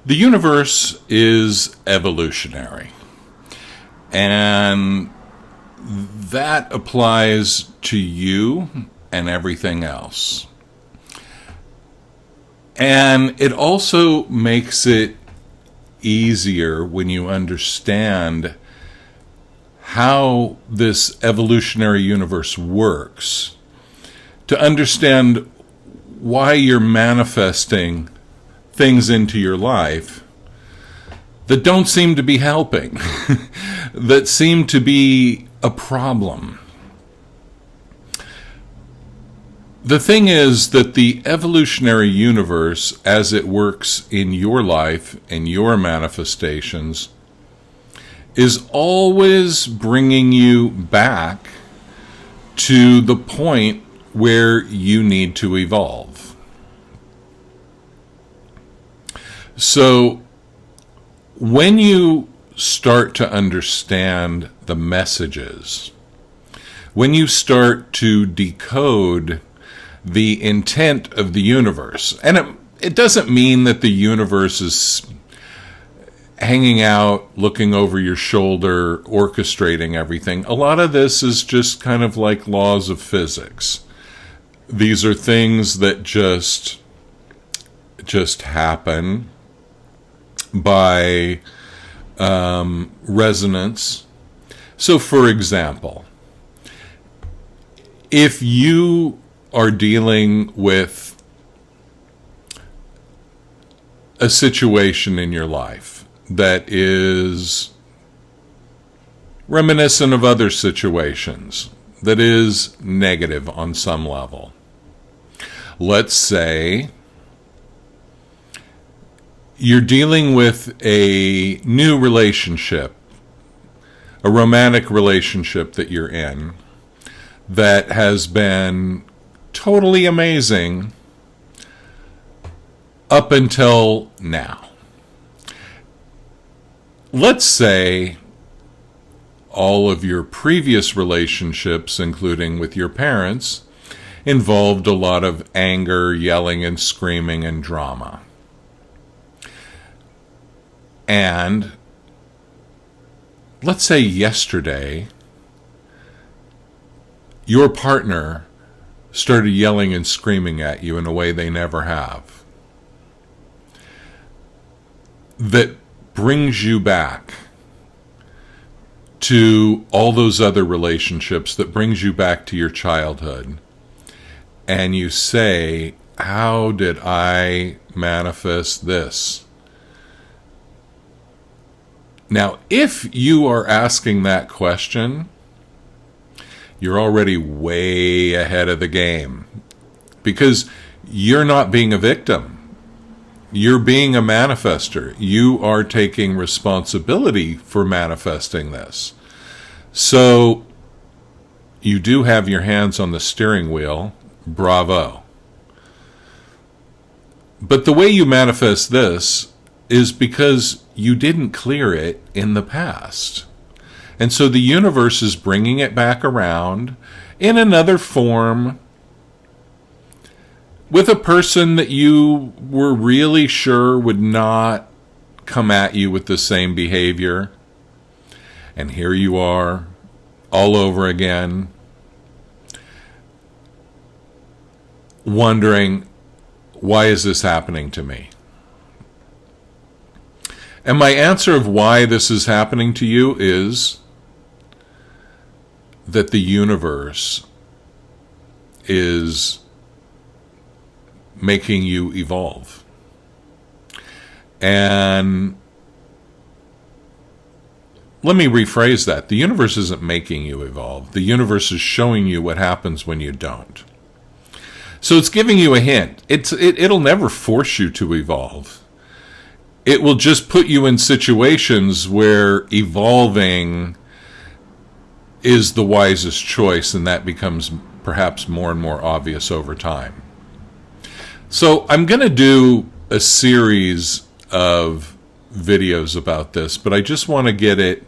The universe is evolutionary, and that applies to you and everything else. And it also makes it easier when you understand how this evolutionary universe works, to understand why you're manifesting things into your life that don't seem to be helping, that seem to be a problem. The thing is that the evolutionary universe, as it works in your life and your manifestations, is always bringing you back to the point where you need to evolve. So, when you start to understand the messages, when you start to decode the intent of the universe, and it doesn't mean that the universe is hanging out, looking over your shoulder, orchestrating everything. A lot of this is just kind of like laws of physics. These are things that just happen by resonance. So, for example, if you are dealing with a situation in your life that is reminiscent of other situations, that is negative on some level. Let's say you're dealing with a new relationship, a romantic relationship that you're in, that has been totally amazing up until now. Let's say all of your previous relationships, including with your parents, involved a lot of anger, yelling and screaming and drama. And let's say yesterday, your partner started yelling and screaming at you in a way they never have. That brings you back to all those other relationships, that brings you back to your childhood. And you say, how did I manifest this? Now, if you are asking that question, you're already way ahead of the game, because you're not being a victim. You're being a manifester. You are taking responsibility for manifesting this. So you do have your hands on the steering wheel. Bravo. But the way you manifest this is because you didn't clear it in the past. And so the universe is bringing it back around in another form, with a person that you were really sure would not come at you with the same behavior. And here you are, all over again, wondering, why is this happening to me? And my answer of why this is happening to you is that the universe is making you evolve. And let me rephrase that. The universe isn't making you evolve. The universe is showing you what happens when you don't. So it's giving you a hint. It'll never force you to evolve. It will just put you in situations where evolving is the wisest choice, and that becomes perhaps more and more obvious over time. So I'm going to do a series of videos about this, but I just want to get it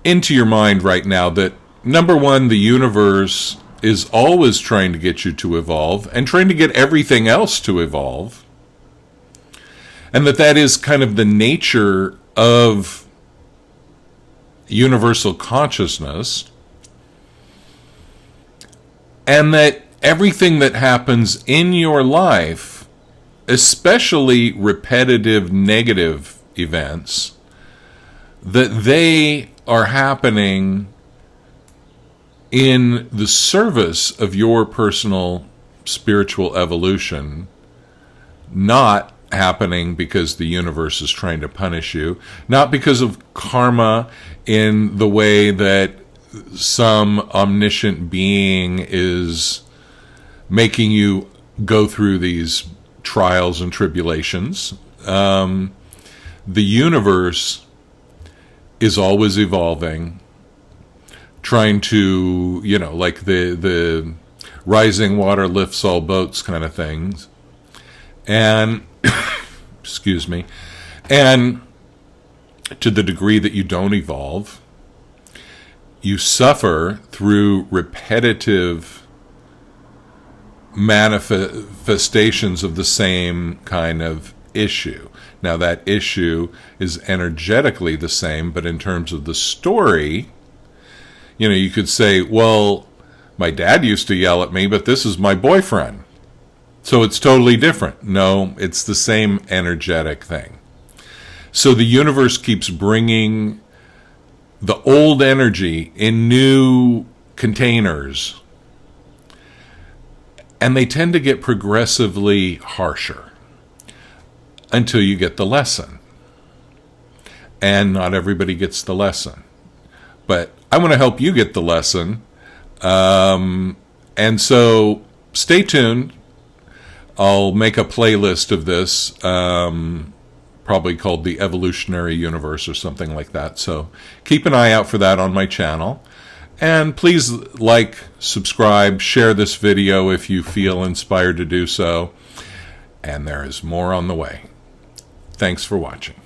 into your mind right now that, number one, the universe is always trying to get you to evolve and trying to get everything else to evolve. and that is kind of the nature of universal consciousness, and that everything that happens in your life, especially repetitive negative events, that they are happening in the service of your personal spiritual evolution, not happening because the universe is trying to punish you, not because of karma in the way that some omniscient being is making you go through these trials and tribulations. The universe is always evolving, trying to, like the rising water lifts all boats kind of things. And, excuse me, and to the degree that you don't evolve, you suffer through repetitive manifestations of the same kind of issue. Now, that issue is energetically the same, but in terms of the story, you could say, well, my dad used to yell at me, but this is my boyfriend, so it's totally different. No, it's the same energetic thing. So the universe keeps bringing the old energy in new containers, and they tend to get progressively harsher until you get the lesson. And not everybody gets the lesson. But I want to help you get the lesson. And so stay tuned. I'll make a playlist of this, probably called the Evolutionary Universe or something like that. So keep an eye out for that on my channel. And please like, subscribe, share this video if you feel inspired to do so. And there is more on the way. Thanks for watching.